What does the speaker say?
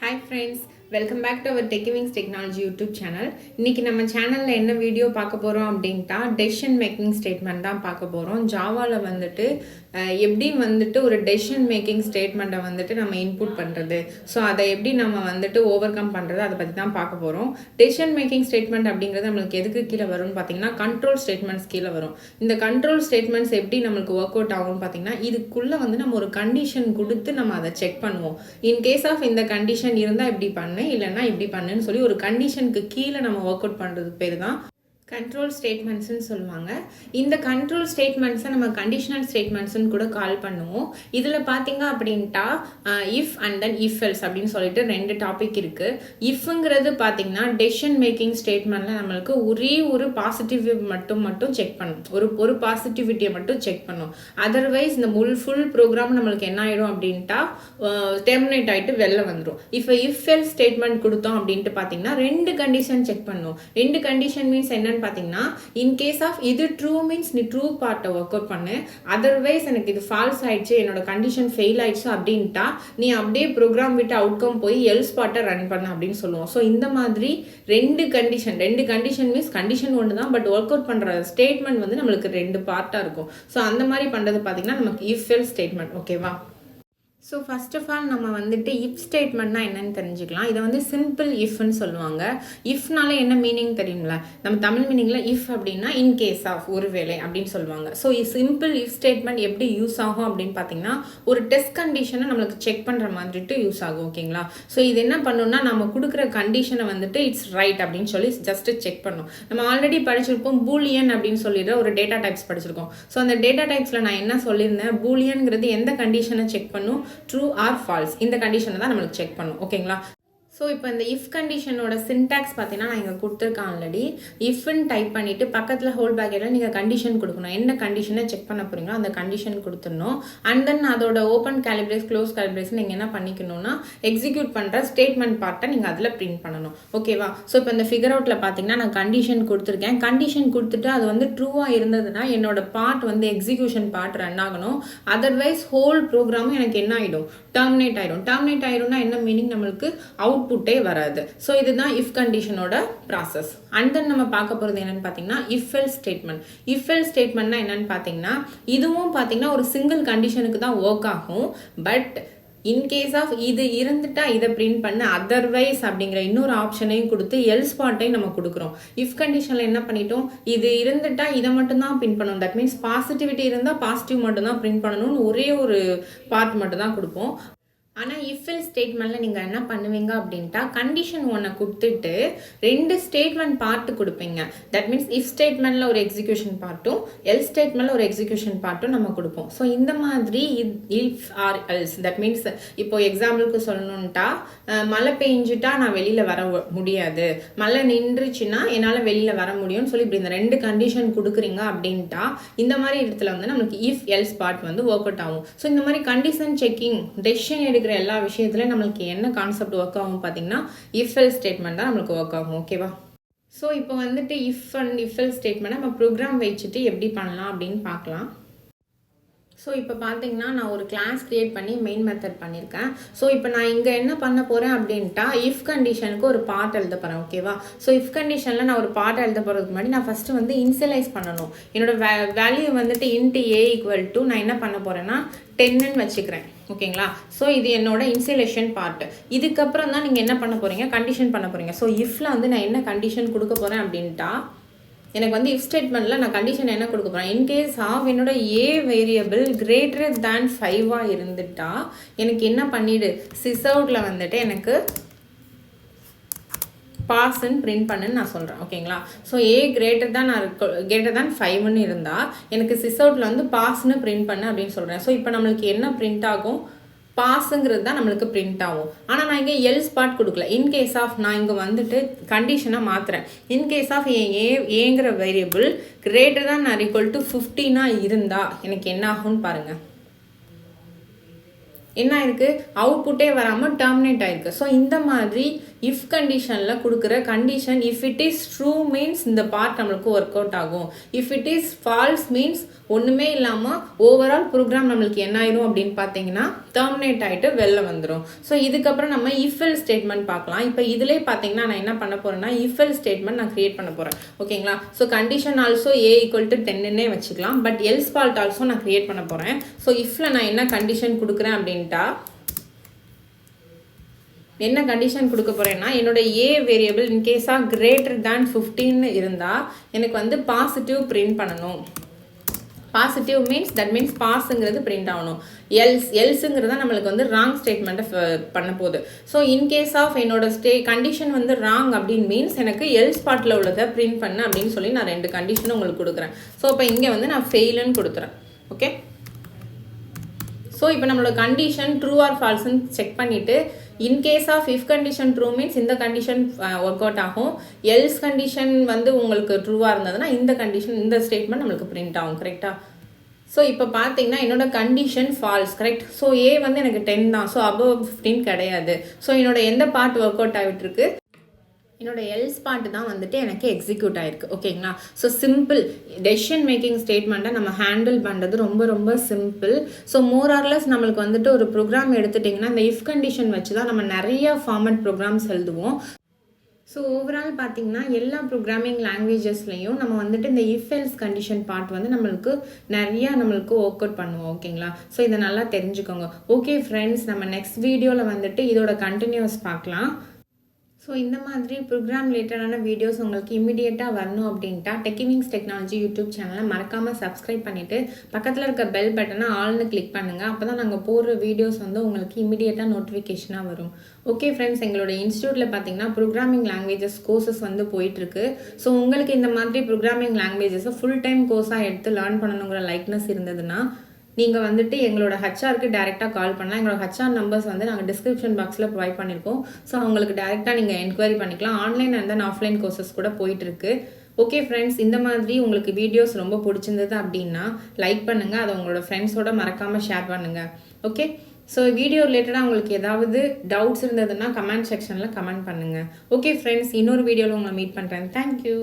Hi friends, welcome back to our Techwings Technology YouTube channel. இன்னைக்கு நம்ம சேனல்ல என்ன வீடியோ பார்க்க போறோம் அப்படின்ட்டா டெசிஷன் மேக்கிங் ஸ்டேட்மெண்ட் தான் பார்க்க போறோம். ஜாவால வந்துட்டு எப்படி வந்துட்டு ஒரு டெசிஷன் மேக்கிங் ஸ்டேட்மெண்ட்டை வந்துட்டு நம்ம இன்புட் பண்ணுறது, ஸோ அதை எப்படி நம்ம வந்துட்டு ஓவர் கம் பண்ணுறது, அதை பற்றி தான் பார்க்க போகிறோம். டெசிஷன் மேக்கிங் ஸ்டேட்மெண்ட் அப்படிங்கிறது நம்மளுக்கு எதுக்கு கீழே வரும்னு பார்த்தீங்கன்னா கண்ட்ரோல் ஸ்டேட்மெண்ட்ஸ் கீழே வரும். இந்த கண்ட்ரோல் ஸ்டேட்மெண்ட்ஸ் எப்படி நம்மளுக்கு ஒர்க் அவுட் ஆகும்னு பார்த்தீங்கன்னா இதுக்குள்ளே வந்து நம்ம ஒரு கண்டிஷன் கொடுத்து நம்ம அதை செக் பண்ணுவோம். இன் கேஸ் ஆஃப் இந்த கண்டிஷன் இருந்தால் இப்படி பண்ணு, இல்லைன்னா இப்படி பண்ணுன்னு சொல்லி ஒரு கண்டிஷனுக்கு கீழே நம்ம ஒர்க் அவுட் பண்ணுறதுக்கு பேர் தான் கண்ட்ரோல் ஸ்டேட்மெண்ட்ஸ்ன்னு சொல்லுவாங்க. இந்த கண்ட்ரோல் ஸ்டேட்மெண்ட்ஸை நம்ம கண்டிஷனல் ஸ்டேட்மெண்ட்ஸ்ன்னு கூட கால் பண்ணுவோம். இதில் பார்த்தீங்க அப்படின்ட்டா if and then if else அப்படின்னு சொல்லிட்டு ரெண்டு டாபிக் இருக்குது. இஃப்ங்கிறது பார்த்தீங்கன்னா டெசிஷன் மேக்கிங் ஸ்டேட்மெண்ட்டில் நம்மளுக்கு ஒரே ஒரு பாசிட்டிவ் மட்டும் செக் பண்ணும், ஒரு பாசிட்டிவிட்டியை மட்டும் செக் பண்ணும். அதர்வைஸ் இந்த ஃபுல் ப்ரோக்ராம் நம்மளுக்கு என்ன ஆகிடும் அப்படின்ட்டா டெர்மினேட் ஆகிட்டு வெளில வந்துடும். இஃப் எல்ஸ் ஸ்டேட்மெண்ட் கொடுத்தோம் அப்படின்ட்டு பார்த்தீங்கன்னா ரெண்டு கண்டிஷன் செக் பண்ணும். ரெண்டு கண்டிஷன் மீன்ஸ் என்னன்னு பார்த்தீங்கன்னா இன் கேஸ் ஆஃப் இது ட்ரூ மீன்ஸ் நீ ட்ரூ பார்ட்டை ஒர்க் அவுட் பண்ணு, அதர்வைஸ் எனக்கு இது ஃபால்ஸ் ஆயிடுச்சு, என்னோட கண்டிஷன் ஃபெயில் ஆயிடுச்சு அப்படின்ட்டா நீ அப்படியே ப்ரோக்ராம் விட்டு அவுட்கம் போய் எல்ஸ் பார்ட்டை ரன் பண்ண அப்படின்னு சொல்லுவோம். ஸோ இந்த மாதிரி ரெண்டு கண்டிஷன் மீன்ஸ் கண்டிஷன் ஒன்று தான், பட் ஒர்க் அவுட் பண்ணுற ஸ்டேட்மெண்ட் வந்து நம்மளுக்கு ரெண்டு பார்ட்டாக இருக்கும். ஸோ அந்த மாதிரி பண்ணுறது பார்த்தீங்கன்னா நமக்கு இஃப் எல்ஸ் ஸ்டேட்மெண்ட். ஓகேவா? ஸோ ஃபர்ஸ்ட் ஆஃப் ஆல் நம்ம வந்துட்டு இஃப் ஸ்டேட்மெண்ட்னா என்னன்னு தெரிஞ்சுக்கலாம். இதை வந்து சிம்பிள் இஃப்னு சொல்லுவாங்க. இஃப்னால என்ன மீனிங் தெரியுங்களா? நம்ம தமிழ் மீனிங்கில் இஃப் அப்படின்னா இன் கேஸ் ஆஃப், ஒருவேளை அப்படின்னு சொல்லுவாங்க. ஸோ சிம்பிள் இஃப் ஸ்டேட்மெண்ட் எப்படி யூஸ் ஆகும் அப்படின்னு பார்த்தீங்கன்னா ஒரு டெஸ்ட் கண்டிஷனை நம்மளுக்கு செக் பண்ணுற மாதிரிட்டு யூஸ் ஆகும். ஓகேங்களா? ஸோ இது என்ன பண்ணணும்னா நம்ம கொடுக்குற கண்டிஷனை வந்துட்டு இட்ஸ் ரைட் அப்படின்னு சொல்லி ஜஸ்ட் செக் பண்ணணும். நம்ம ஆல்ரெடி படிச்சிருப்போம் பூலியன் அப்படின்னு சொல்லிடுற ஒரு டேட்டா டைப்ஸ் படிச்சிருக்கோம். ஸோ அந்த டேட்டா டைப்ஸில் நான் என்ன சொல்லியிருந்தேன், பூலியன்கிறது எந்த கண்டிஷனை செக் பண்ணும், ட்ரூ ஆர் ஃபால்ஸ், இந்த கண்டிஷனை தான் நம்மளுக்கு செக் பண்ணும். ஓகேங்களா? ஸோ இப்போ இந்த இஃப் கண்டிஷனோட சின்டாக்ஸ் பார்த்தீங்கன்னா நான் இங்கே கொடுத்துருக்கேன் ஆல்ரெடி. இஃப்னு டைப் பண்ணிவிட்டு பக்கத்தில் ஹோல் பேக்கெட்டில் நீங்கள் கண்டிஷன் கொடுக்கணும். என்ன கண்டிஷனை செக் பண்ண போகிறீங்களோ அந்த கண்டிஷன் கொடுத்துடணும். அண்ட் தென் அதோட ஓப்பன் கேலிப்ரேஸ் க்ளோஸ் கேலிப்ரேஸ் நீங்கள் என்ன பண்ணிக்கணும்னா எக்ஸிக்யூட் பண்ணுற ஸ்டேட்மெண்ட் பார்ட்டை நீங்கள் அதில் பிரிண்ட் பண்ணணும். ஓகேவா? ஸோ இப்போ இந்த ஃபிகர் அவுட்டில் பார்த்தீங்கன்னா நான் கண்டிஷன் கொடுத்துருக்கேன். கண்டிஷன் கொடுத்துட்டு அது வந்து ட்ரூவாக இருந்ததுன்னா என்னோட பார்ட் வந்து எக்ஸிக்யூஷன் பார்ட் ரன் ஆகணும். அதர்வைஸ் ஹோல் ப்ரோக்ராமும் எனக்கு என்ன ஆகிடும், டெர்மினேட் ஆகிடும்னா என்ன மீனிங், நம்மளுக்கு அவுட்புட்டே வராது. ஸோ இதுதான் இஃப் கண்டிஷனோட ப்ராசஸ். அண்ட் தென் நம்ம பார்க்க போகிறது என்னென்னு பார்த்தீங்கன்னா if else statement. If else ஸ்டேட்மெண்ட்னா என்னென்னு பார்த்தீங்கன்னா இதுவும் பார்த்தீங்கன்னா ஒரு சிங்கிள் கண்டிஷனுக்கு தான் ஒர்க் ஆகும். பட் இன்கேஸ் ஆஃப் இது இருந்துட்டா இதை பிரிண்ட் பண்ண, அதர்வைஸ் அப்படிங்கிற இன்னொரு ஆப்ஷனையும் கொடுத்து எல்ஸ் பார்ட்டையும் நம்ம கொடுக்குறோம். இஃப் கண்டிஷனில் என்ன பண்ணிட்டோம், இது இருந்துட்டா இதை மட்டும்தான் பிரிண்ட் பண்ணணும். தட் மீன்ஸ் பாசிட்டிவிட்டி இருந்தால் பாசிட்டிவ் மட்டும்தான் பிரிண்ட் பண்ணணும்னு ஒரே ஒரு பார்ட் மட்டும் தான் கொடுப்போம். ஆனால் இஃப் எல்ஸ் ஸ்டேட்மெண்ட்டில் நீங்கள் என்ன பண்ணுவீங்க அப்படின்ட்டா கண்டிஷன் ஒன்றை கொடுத்துட்டு ரெண்டு ஸ்டேட்மெண்ட் பார்ட்டு கொடுப்பீங்க. தட் மீன்ஸ் இஃப் ஸ்டேட்மெண்ட்டில் ஒரு எக்ஸிக்யூஷன் பார்ட்டும் எல்ஸ் ஸ்டேட்மெண்ட்டில் ஒரு எக்ஸிக்யூஷன் பார்ட்டும் நம்ம கொடுப்போம். ஸோ இந்த மாதிரி if or else, that means இப்போ எக்ஸாம்பிளுக்கு சொல்லணுன்ட்டா மழை பெஞ்சிட்டா நான் வெளியில் வர முடியாது, மழை நின்றுச்சுன்னா என்னால் வெளியில் வர முடியும்னு சொல்லி இப்படி இந்த ரெண்டு கண்டிஷன் கொடுக்குறீங்க அப்படின்ட்டா இந்த மாதிரி இடத்துல வந்து நம்மளுக்கு இஃப் எல்ஸ் பார்ட் வந்து ஒர்க் அவுட் ஆகும். ஸோ இந்த மாதிரி கண்டிஷன் செக்கிங் டெசிஷன் எடுக்கிற எல்லா விஷயத்துலையும் நம்மளுக்கு என்ன கான்செப்ட் ஒர்க் ஆகும் பார்த்தீங்கன்னா இஃப் எல்ஸ் ஸ்டேட்மெண்ட் தான் நம்மளுக்கு ஒர்க் ஆகும். ஓகேவா? ஸோ இப்போ வந்துட்டு if and if else statement நம்ம ப்ரோக்ராம் வச்சுட்டு எப்படி பண்ணலாம் அப்படின்னு பார்க்கலாம். ஸோ இப்போ பார்த்தீங்கன்னா நான் ஒரு கிளாஸ் க்ரியேட் பண்ணி மெயின் மெத்தட் பண்ணியிருக்கேன். ஸோ இப்போ நான் இங்கே என்ன பண்ண போகிறேன் அப்படின்ட்டா இஃப் கண்டிஷனுக்கு ஒரு பார்ட் எழுத போகிறேன். ஓகேவா? ஸோ இஃப் கண்டிஷனில் நான் ஒரு பார்ட் எழுத போகிறதுக்கு முன்னாடி நான் ஃபஸ்ட்டு வந்து இனிஷியலைஸ் பண்ணணும். என்னோட வேல்யூ வந்துட்டு இன்ட்டு ஏ ஈக்குவல் டு நான் என்ன பண்ண போகிறேன்னா 10ன்னு வச்சுக்கிறேன். ஓகேங்களா? ஸோ இது என்னோட இன்சிலேஷன் பார்ட். இதுக்கப்புறம் தான் நீங்கள் என்ன பண்ண போகிறீங்க, கண்டிஷன் பண்ண போகிறீங்க. ஸோ இஃப்பில் வந்து நான் என்ன கண்டிஷன் கொடுக்க போகிறேன் அப்படின்ட்டா எனக்கு வந்து இஃப் ஸ்டேட்மெண்ட்டில் நான் கண்டிஷன் என்ன கொடுக்க போகிறேன், இன்கேஸ் ஆஃப் என்னோட ஏ வேரியபிள் கிரேட்டர் தேன் 5 இருந்துட்டா எனக்கு என்ன பண்ணிவிடு, சிஸ் அவுட்டில் வந்துட்டு எனக்கு பாஸ்ன்னு பிரிண்ட் பண்ணுன்னு நான் சொல்கிறேன். ஓகேங்களா? ஸோ ஏ கிரேட்டர் தேன் 5ன்னு இருந்தால் எனக்கு சிஸ் அவுட்டில் வந்து பாஸ்ன்னு பிரிண்ட் பண்ணு அப்படின்னு சொல்கிறேன். ஸோ இப்போ நம்மளுக்கு என்ன பிரிண்ட் ஆகும், பாஸுங்கிறது தான் நம்மளுக்கு பிரிண்ட் ஆகும். ஆனால் நான் இங்கே எல்ஸ் பார்ட் கொடுக்கல. இன்கேஸ் ஆஃப் நான் இங்கே வந்துட்டு கண்டிஷனை மாற்றுறேன். இன்கேஸ் ஆஃப் ஏங்கிற variable greater than R equal to 15 இருந்தால் எனக்கு என்ன ஆகும்னு பாருங்கள். என்ன ஆயிருக்கு, அவுட்புட்டே வராமல் டெர்மினேட் ஆயிருக்கு. ஸோ இந்த மாதிரி இஃப் கண்டிஷனில் கொடுக்குற condition if it is true means இந்த பார்ட் நம்மளுக்கு ஒர்க் அவுட் ஆகும். If it is false means ஒன்றுமே இல்லாமல் ஓவரால் ப்ரோக்ராம் நம்மளுக்கு என்ன ஆயிரும் அப்படின்னு பார்த்தீங்கன்னா டெர்மினேட் ஆகிட்டு வெளில வந்துடும். ஸோ இதுக்கப்புறம் நம்ம இஃப் எல்ஸ் ஸ்டேட்மெண்ட் பார்க்கலாம். இப்போ இதிலே பார்த்தீங்கன்னா நான் என்ன பண்ண போகிறேன்னா இஃப் எல்ஸ் ஸ்டேட்மெண்ட் நான் கிரியேட் பண்ண போகிறேன். ஓகேங்களா? ஸோ கண்டிஷன் ஆல்சோ A = 10ன்னே வச்சுக்கலாம். பட் எல்ஸ் பார்ட் ஆல்சோ நான் கிரியேட் பண்ண போகிறேன். ஸோ இஃப்பில் நான் என்ன கண்டிஷன் கொடுக்குறேன் அப்படின்ட்டா என்ன கண்டிஷன் கொடுக்க போகிறேன்னா என்னோட A வேரியபிள் இன்கேஸாக >15 இருந்தால் எனக்கு வந்து பாசிட்டிவ் பிரிண்ட் பண்ணணும். பாசிட்டிவ் மீன்ஸ் தட் மீன்ஸ் பாஸுங்கிறது பிரிண்ட் ஆகணும். எல்ஸுங்கிறது தான் நம்மளுக்கு வந்து ராங் ஸ்டேட்மெண்ட்டை பண்ண போகுது. ஸோ இன்கேஸ் ஆஃப் என்னோட கண்டிஷன் வந்து ராங் அப்படின்னு மீன்ஸ் எனக்கு எல்ஸ் பார்ட்டில் உள்ளதை பிரிண்ட் பண்ணு அப்படின்னு சொல்லி நான் 2 கண்டிஷனும் உங்களுக்கு கொடுக்குறேன். ஸோ இப்போ இங்கே வந்து நான் ஃபெயிலுன்னு கொடுத்துறேன். ஓகே, ஸோ இப்போ நம்மளோட கண்டிஷன் ட்ரூ ஆர் ஃபால்ஸ்ன்னு செக் பண்ணிவிட்டு in case of if condition true means இந்த கண்டிஷன் ஒர்க் அவுட் ஆகும். எல்ஸ் கண்டிஷன் வந்து உங்களுக்கு ட்ரூவாக இருந்ததுன்னா இந்த கண்டிஷன் இந்த ஸ்டேட்மெண்ட் நம்மளுக்கு பிரிண்ட் ஆகும். கரெக்டாக? ஸோ இப்போ பார்த்தீங்கன்னா என்னோட condition falls. Correct? So A வந்து எனக்கு 10 தான். ஸோ above 15 கிடையாது. ஸோ என்னோட எந்த பார்ட் ஒர்க் அவுட் ஆகிட்டுருக்கு? என்னோட எல்ஸ் பார்ட் தான் வந்துட்டு எனக்கு எக்ஸிக்யூட் ஆகிருக்கு. ஓகேங்களா? ஸோ சிம்பிள் டெசிஷன் மேக்கிங் ஸ்டேட்மெண்ட்டை நம்ம ஹேண்டில் பண்ணுறது ரொம்ப ரொம்ப சிம்பிள். ஸோ மோர் ஆர்லெஸ் நம்மளுக்கு வந்துட்டு ஒரு ப்ரோக்ராம் எடுத்துட்டிங்கன்னா இந்த இஃப் கண்டிஷன் வச்சு தான் நம்ம நிறைய ஃபார்மட் ப்ரோக்ராம்ஸ் எழுதுவோம். ஸோ ஓவரால் பார்த்திங்கன்னா எல்லா ப்ரோக்ராமிங் லாங்குவேஜஸ்லையும் நம்ம வந்துட்டு இந்த இஃப் எல்ஸ் கண்டிஷன் பார்ட் வந்து நம்மளுக்கு ஒர்க் அவுட் பண்ணுவோம். ஓகேங்களா? ஸோ இதை நல்லா தெரிஞ்சுக்கோங்க. ஓகே ஃப்ரெண்ட்ஸ், நம்ம நெக்ஸ்ட் வீடியோவில் வந்துட்டு இதோட கண்டினியூஸ் பார்க்கலாம். ஸோ இந்த மாதிரி ப்ரோக்ராம் ரிலேட்டடான வீடியோஸ் உங்களுக்கு இமீடியட்டாக வரணும் அப்படின்ட்டா டெக்கிவிங்ஸ் டெக்னாலஜி யூடியூப் சேனலை மறக்காமல் சப்ஸ்கிரைப் பண்ணிவிட்டு பக்கத்தில் இருக்க பெல் பட்டனை ஆல்னு கிளிக் பண்ணுங்கள். அப்போ தான் நாங்கள் போடுற வீடியோஸ் வந்து உங்களுக்கு இமீடியட்டாக நோட்டிஃபிகேஷனாக வரும். ஓகே ஃப்ரெண்ட்ஸ், எங்களோட இன்ஸ்டியூட்டில் பார்த்தீங்கன்னா ப்ரோக்ராமிங் லாங்குவேஜஸ் கோர்சஸ் வந்து போயிட்டுருக்கு. ஸோ உங்களுக்கு இந்த மாதிரி ப்ரோக்ராமிங் லாங்குவேஜஸை ஃபுல் டைம் கோர்ஸாக எடுத்து லேர்ன் பண்ணணுங்கிற லைக்னஸ் இருந்ததுன்னா நீங்கள் வந்துட்டு எங்களோட ஹெச்ஆருக்கு டேரெக்டாக கால் பண்ணலாம். எங்களோட ஹெச்ஆர் நம்பர்ஸ் வந்து நாங்கள் டிஸ்கிரிப்ஷன் பாக்ஸில் ப்ரொவைட் பண்ணியிருக்கோம். ஸோ அவங்களுக்கு டேரெக்டாக நீங்கள் என்கொயரி பண்ணிக்கலாம். Online and then offline courses கூட போயிட்டுருக்கு. ஓகே ஃப்ரெண்ட்ஸ், இந்த மாதிரி உங்களுக்கு வீடியோஸ் ரொம்ப பிடிச்சிருந்தது அப்படின்னா லைக் பண்ணுங்கள். அதை உங்களோட ஃப்ரெண்ட்ஸோட மறக்காமல் ஷேர் பண்ணுங்கள். ஓகே, ஸோ வீடியோ ரிலேட்டடாக உங்களுக்கு ஏதாவது டவுட்ஸ் இருந்ததுன்னா கமெண்ட் செக்ஷனில் கமெண்ட் பண்ணுங்கள். ஓகே ஃப்ரெண்ட்ஸ், இன்னொரு வீடியோவில் உங்களை மீட் பண்ணுறேன். தேங்க்யூ.